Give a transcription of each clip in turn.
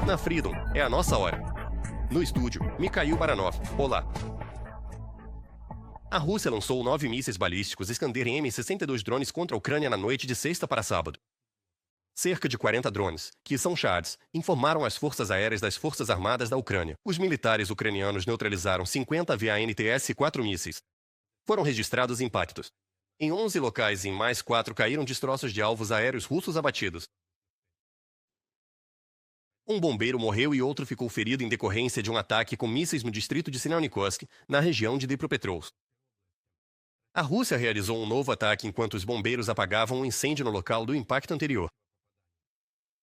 Na Freedom, é a nossa hora. No estúdio, Mikhail Baranov. Olá. A Rússia lançou 9 mísseis balísticos Iskander-M62 drones contra a Ucrânia na noite de sexta para sábado. Cerca de 40 drones, que são Shads, informaram as forças aéreas das Forças Armadas da Ucrânia. Os militares ucranianos neutralizaram 50 VANTS-4 mísseis. Foram registrados impactos. Em 11 locais e em mais 4 caíram destroços de alvos aéreos russos abatidos. Um bombeiro morreu e outro ficou ferido em decorrência de um ataque com mísseis no distrito de Sinarnikovsk, na região de Dnipropetrovsk. A Rússia realizou um novo ataque enquanto os bombeiros apagavam um incêndio no local do impacto anterior.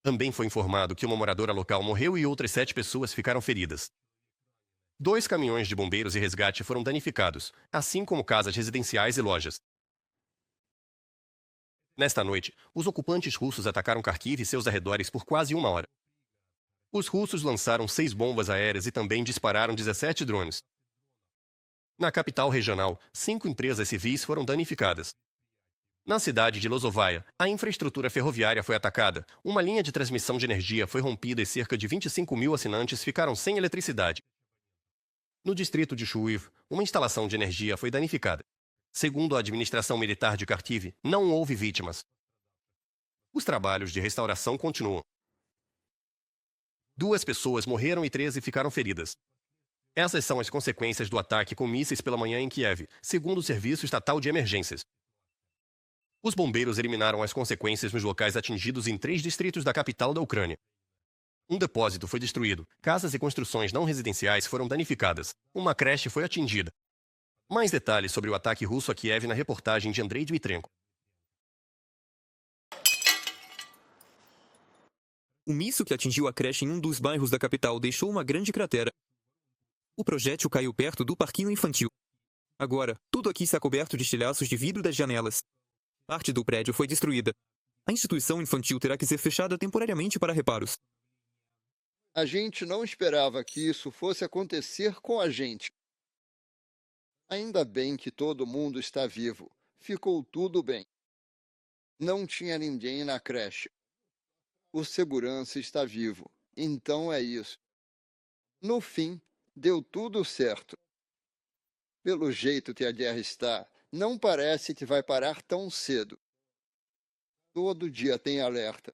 Também foi informado que uma moradora local morreu e outras 7 pessoas ficaram feridas. 2 caminhões de bombeiros e resgate foram danificados, assim como casas residenciais e lojas. Nesta noite, os ocupantes russos atacaram Kharkiv e seus arredores por quase 1 hora. Os russos lançaram 6 bombas aéreas e também dispararam 17 drones. Na capital regional, 5 empresas civis foram danificadas. Na cidade de Lozovaia, a infraestrutura ferroviária foi atacada, uma linha de transmissão de energia foi rompida e cerca de 25 mil assinantes ficaram sem eletricidade. No distrito de Chuiv, uma instalação de energia foi danificada. Segundo a administração militar de Kharkiv, não houve vítimas. Os trabalhos de restauração continuam. 2 pessoas morreram e 13 ficaram feridas. Essas são as consequências do ataque com mísseis pela manhã em Kiev, segundo o Serviço Estatal de Emergências. Os bombeiros eliminaram as consequências nos locais atingidos em 3 distritos da capital da Ucrânia. Um depósito foi destruído, casas e construções não residenciais foram danificadas, uma creche foi atingida. Mais detalhes sobre o ataque russo a Kiev na reportagem de Andrei Dmitrenko. O míssil que atingiu a creche em um dos bairros da capital deixou uma grande cratera. O projétil caiu perto do parquinho infantil. Agora, tudo aqui está coberto de estilhaços de vidro das janelas. Parte do prédio foi destruída. A instituição infantil terá que ser fechada temporariamente para reparos. A gente não esperava que isso fosse acontecer com a gente. Ainda bem que todo mundo está vivo. Ficou tudo bem. Não tinha ninguém na creche. O segurança está vivo. Então é isso. No fim, deu tudo certo. Pelo jeito que a guerra está, não parece que vai parar tão cedo. Todo dia tem alerta.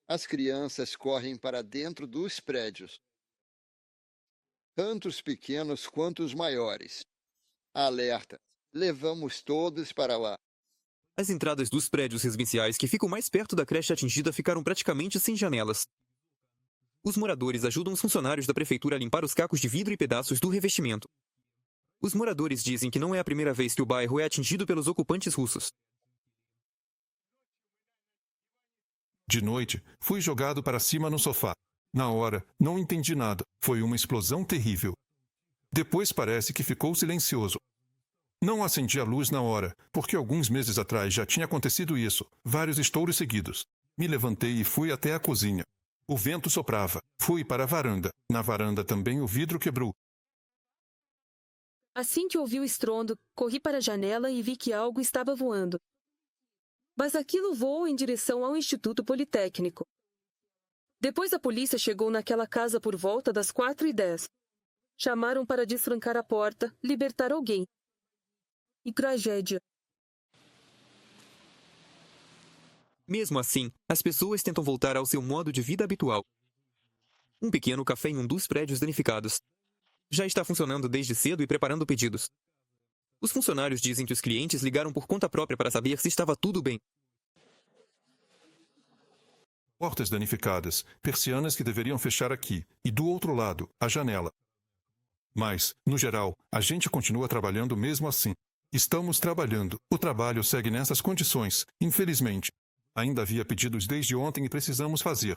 As crianças correm para dentro dos prédios. Tanto os pequenos quanto os maiores. Alerta. Levamos todos para lá. As entradas dos prédios residenciais que ficam mais perto da creche atingida ficaram praticamente sem janelas. Os moradores ajudam os funcionários da prefeitura a limpar os cacos de vidro e pedaços do revestimento. Os moradores dizem que não é a primeira vez que o bairro é atingido pelos ocupantes russos. De noite, fui jogado para cima no sofá. Na hora, não entendi nada. Foi uma explosão terrível. Depois parece que ficou silencioso. Não acendi a luz na hora, porque alguns meses atrás já tinha acontecido isso, vários estouros seguidos. Me levantei e fui até a cozinha. O vento soprava. Fui para a varanda. Na varanda também o vidro quebrou. Assim que ouvi o estrondo, corri para a janela e vi que algo estava voando. Mas aquilo voou em direção ao Instituto Politécnico. Depois a polícia chegou naquela casa por volta das 4h10. Chamaram para destrancar a porta, libertar alguém. E tragédia. Mesmo assim, as pessoas tentam voltar ao seu modo de vida habitual. Um pequeno café em um dos prédios danificados. Já está funcionando desde cedo e preparando pedidos. Os funcionários dizem que os clientes ligaram por conta própria para saber se estava tudo bem. Portas danificadas, persianas que deveriam fechar aqui, e do outro lado, a janela. Mas, no geral, a gente continua trabalhando mesmo assim. Estamos trabalhando. O trabalho segue nessas condições, infelizmente. Ainda havia pedidos desde ontem e precisamos fazer.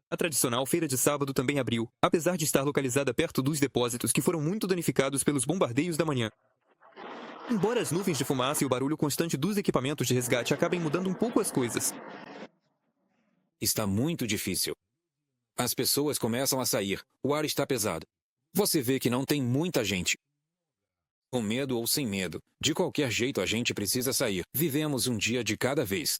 A tradicional feira de sábado também abriu, apesar de estar localizada perto dos depósitos que foram muito danificados pelos bombardeios da manhã. Embora as nuvens de fumaça e o barulho constante dos equipamentos de resgate acabem mudando um pouco as coisas. Está muito difícil. As pessoas começam a sair, o ar está pesado. Você vê que não tem muita gente. Com medo ou sem medo, de qualquer jeito a gente precisa sair. Vivemos um dia de cada vez.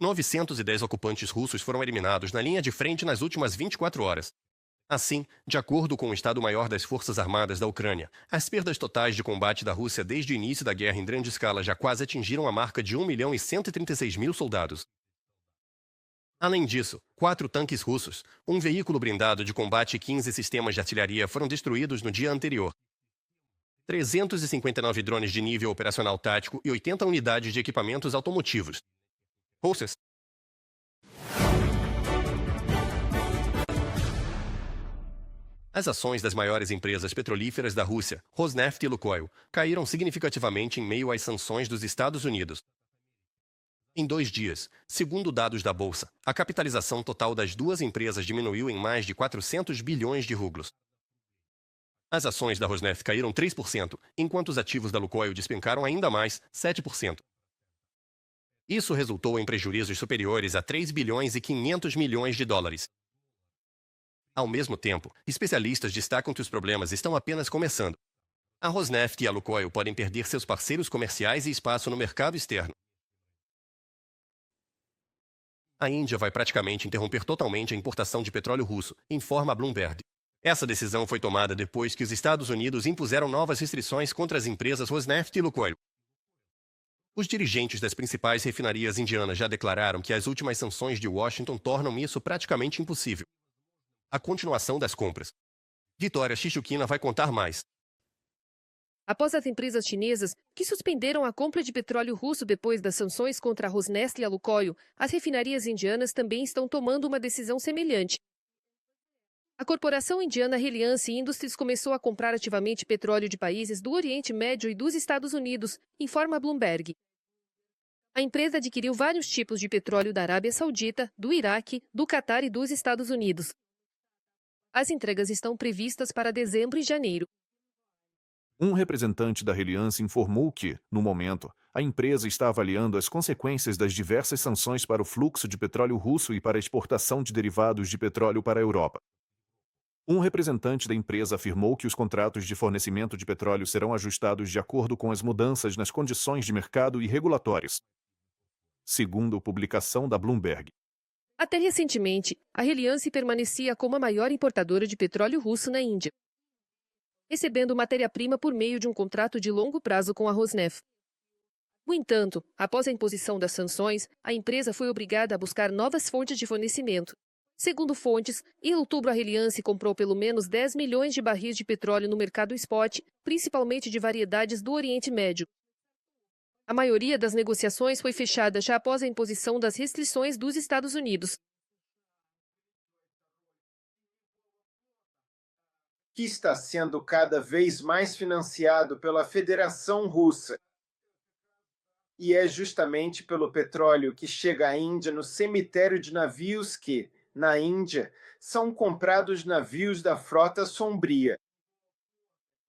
910 ocupantes russos foram eliminados na linha de frente nas últimas 24 horas. Assim, de acordo com o Estado-Maior das Forças Armadas da Ucrânia, as perdas totais de combate da Rússia desde o início da guerra em grande escala já quase atingiram a marca de 1.136.000 soldados. Além disso, 4 tanques russos, um veículo blindado de combate e 15 sistemas de artilharia foram destruídos no dia anterior. 359 drones de nível operacional tático e 80 unidades de equipamentos automotivos. Russas. As ações das maiores empresas petrolíferas da Rússia, Rosneft e Lukoil, caíram significativamente em meio às sanções dos Estados Unidos. Em 2 dias, segundo dados da Bolsa, a capitalização total das duas empresas diminuiu em mais de 400 bilhões de rublos. As ações da Rosneft caíram 3%, enquanto os ativos da Lukoil despencaram ainda mais, 7%. Isso resultou em prejuízos superiores a 3 bilhões e 500 milhões de dólares. Ao mesmo tempo, especialistas destacam que os problemas estão apenas começando. A Rosneft e a Lukoil podem perder seus parceiros comerciais e espaço no mercado externo. A Índia vai praticamente interromper totalmente a importação de petróleo russo, informa a Bloomberg. Essa decisão foi tomada depois que os Estados Unidos impuseram novas restrições contra as empresas Rosneft e Lukoil. Os dirigentes das principais refinarias indianas já declararam que as últimas sanções de Washington tornam isso praticamente impossível. A continuação das compras. Vitória Chichukina vai contar mais. Após as empresas chinesas, que suspenderam a compra de petróleo russo depois das sanções contra a Rosneft e a Lukoil, as refinarias indianas também estão tomando uma decisão semelhante. A corporação indiana Reliance Industries começou a comprar ativamente petróleo de países do Oriente Médio e dos Estados Unidos, informa a Bloomberg. A empresa adquiriu vários tipos de petróleo da Arábia Saudita, do Iraque, do Catar e dos Estados Unidos. As entregas estão previstas para dezembro e janeiro. Um representante da Reliance informou que, no momento, a empresa está avaliando as consequências das diversas sanções para o fluxo de petróleo russo e para a exportação de derivados de petróleo para a Europa. Um representante da empresa afirmou que os contratos de fornecimento de petróleo serão ajustados de acordo com as mudanças nas condições de mercado e regulatórias. Segundo publicação da Bloomberg. Até recentemente, a Reliance permanecia como a maior importadora de petróleo russo na Índia, recebendo matéria-prima por meio de um contrato de longo prazo com a Rosneft. No entanto, após a imposição das sanções, a empresa foi obrigada a buscar novas fontes de fornecimento. Segundo fontes, em outubro a Reliance comprou pelo menos 10 milhões de barris de petróleo no mercado spot, principalmente de variedades do Oriente Médio. A maioria das negociações foi fechada já após a imposição das restrições dos Estados Unidos. Que está sendo cada vez mais financiado pela Federação Russa. E é justamente pelo petróleo que chega à Índia no cemitério de navios que, na Índia, são comprados navios da Frota Sombria.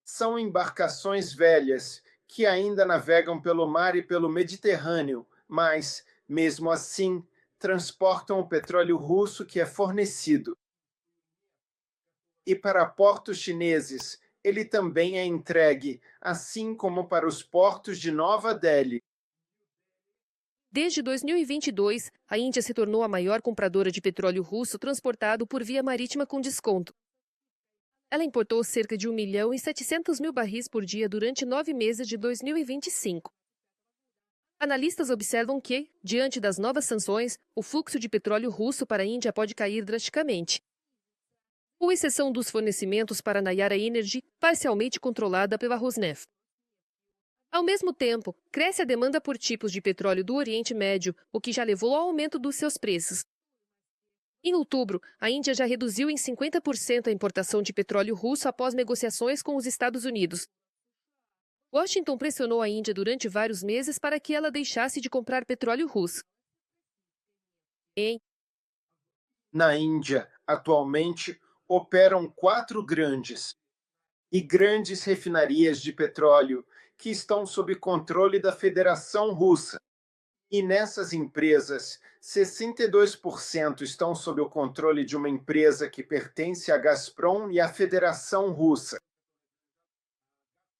São embarcações velhas que ainda navegam pelo mar e pelo Mediterrâneo, mas, mesmo assim, transportam o petróleo russo que é fornecido. E para portos chineses, ele também é entregue, assim como para os portos de Nova Delhi. Desde 2022, a Índia se tornou a maior compradora de petróleo russo transportado por via marítima com desconto. Ela importou cerca de 1.700.000 barris por dia durante 9 meses de 2025. Analistas observam que, diante das novas sanções, o fluxo de petróleo russo para a Índia pode cair drasticamente. Com exceção dos fornecimentos para a Nayara Energy, parcialmente controlada pela Rosneft. Ao mesmo tempo, cresce a demanda por tipos de petróleo do Oriente Médio, o que já levou ao aumento dos seus preços. Em outubro, a Índia já reduziu em 50% a importação de petróleo russo após negociações com os Estados Unidos. Washington pressionou a Índia durante vários meses para que ela deixasse de comprar petróleo russo. Na Índia, atualmente, operam 4 grandes refinarias de petróleo que estão sob controle da Federação Russa. E nessas empresas, 62% estão sob o controle de uma empresa que pertence à Gazprom e à Federação Russa.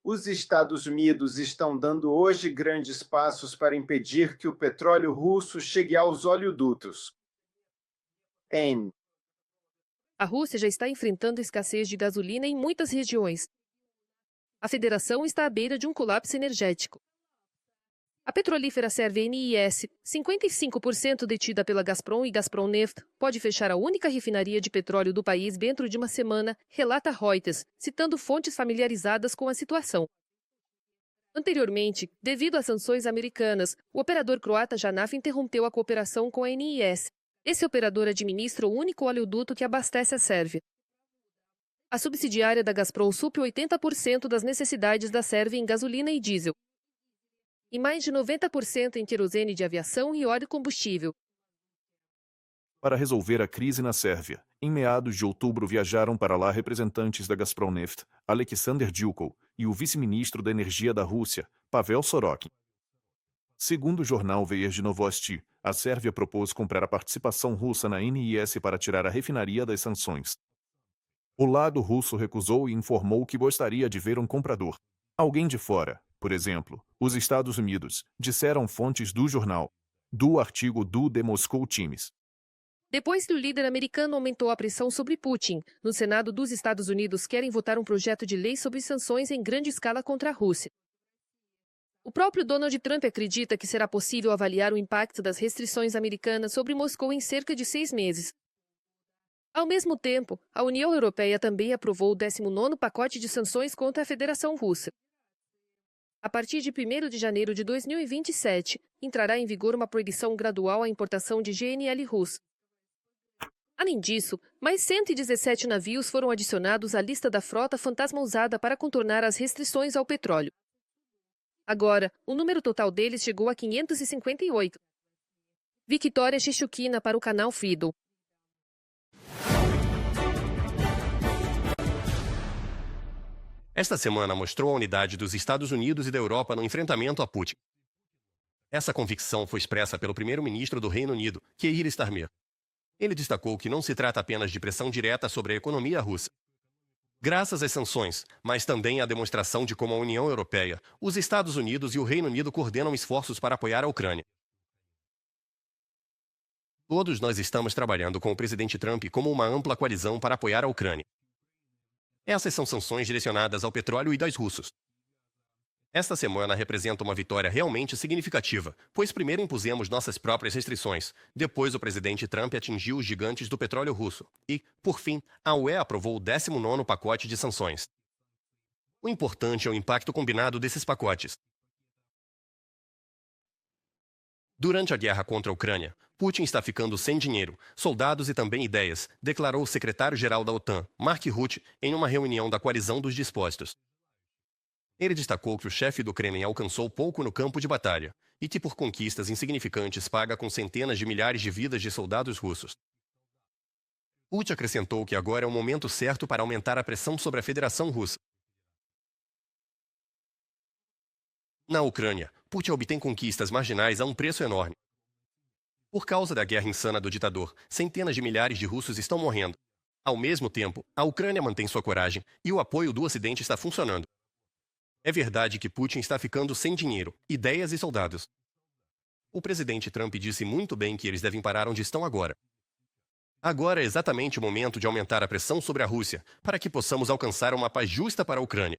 Os Estados Unidos estão dando hoje grandes passos para impedir que o petróleo russo chegue aos oleodutos. A Rússia já está enfrentando escassez de gasolina em muitas regiões. A federação está à beira de um colapso energético. A petrolífera sérvia NIS, 55% detida pela Gazprom e Gazprom-Neft, pode fechar a única refinaria de petróleo do país dentro de uma semana, relata Reuters, citando fontes familiarizadas com a situação. Anteriormente, devido às sanções americanas, o operador croata Janaf interrompeu a cooperação com a NIS. Esse operador administra o único oleoduto que abastece a Sérvia. A subsidiária da Gazprom supre 80% das necessidades da Sérvia em gasolina e diesel, e mais de 90% em querosene de aviação e óleo combustível. Para resolver a crise na Sérvia, em meados de outubro viajaram para lá representantes da Gazprom-Neft, Alexander Djukov, e o vice-ministro da Energia da Rússia, Pavel Sorokin. Segundo o jornal Verde Novosti, a Sérvia propôs comprar a participação russa na NIS para tirar a refinaria das sanções. O lado russo recusou e informou que gostaria de ver um comprador. Alguém de fora, por exemplo, os Estados Unidos, disseram fontes do jornal, do artigo do The Moscow Times. Depois que o líder americano aumentou a pressão sobre Putin, no Senado dos Estados Unidos querem votar um projeto de lei sobre sanções em grande escala contra a Rússia. O próprio Donald Trump acredita que será possível avaliar o impacto das restrições americanas sobre Moscou em cerca de 6 meses. Ao mesmo tempo, a União Europeia também aprovou o 19º pacote de sanções contra a Federação Russa. A partir de 1º de janeiro de 2027, entrará em vigor uma proibição gradual à importação de GNL russo. Além disso, mais 117 navios foram adicionados à lista da frota fantasma usada para contornar as restrições ao petróleo. Agora, o número total deles chegou a 558. Victoria Shishukina para o canal Freedom. Esta semana mostrou a unidade dos Estados Unidos e da Europa no enfrentamento a Putin. Essa convicção foi expressa pelo primeiro-ministro do Reino Unido, Keir Starmer. Ele destacou que não se trata apenas de pressão direta sobre a economia russa. Graças às sanções, mas também à demonstração de como a União Europeia, os Estados Unidos e o Reino Unido coordenam esforços para apoiar a Ucrânia. Todos nós estamos trabalhando com o presidente Trump como uma ampla coalizão para apoiar a Ucrânia. Essas são sanções direcionadas ao petróleo e gás russos. Esta semana representa uma vitória realmente significativa, pois primeiro impusemos nossas próprias restrições, depois o presidente Trump atingiu os gigantes do petróleo russo e, por fim, a UE aprovou o 19º pacote de sanções. O importante é o impacto combinado desses pacotes. Durante a guerra contra a Ucrânia, Putin está ficando sem dinheiro, soldados e também ideias, declarou o secretário-geral da OTAN, Mark Rutte, em uma reunião da coalizão dos dispostos. Ele destacou que o chefe do Kremlin alcançou pouco no campo de batalha e que por conquistas insignificantes paga com centenas de milhares de vidas de soldados russos. Putin acrescentou que agora é o momento certo para aumentar a pressão sobre a Federação Russa. Na Ucrânia, Putin obtém conquistas marginais a um preço enorme. Por causa da guerra insana do ditador, centenas de milhares de russos estão morrendo. Ao mesmo tempo, a Ucrânia mantém sua coragem e o apoio do Ocidente está funcionando. É verdade que Putin está ficando sem dinheiro, ideias e soldados. O presidente Trump disse muito bem que eles devem parar onde estão agora. Agora é exatamente o momento de aumentar a pressão sobre a Rússia para que possamos alcançar uma paz justa para a Ucrânia.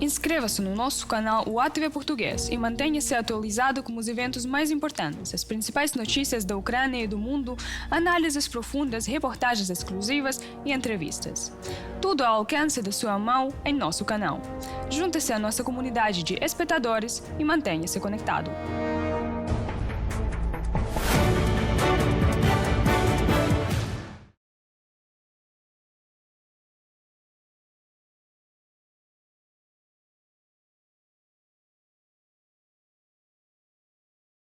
Inscreva-se no nosso canal UATV Português e mantenha-se atualizado com os eventos mais importantes, as principais notícias da Ucrânia e do mundo, análises profundas, reportagens exclusivas e entrevistas. Tudo ao alcance da sua mão em nosso canal. Junte-se à nossa comunidade de espectadores e mantenha-se conectado.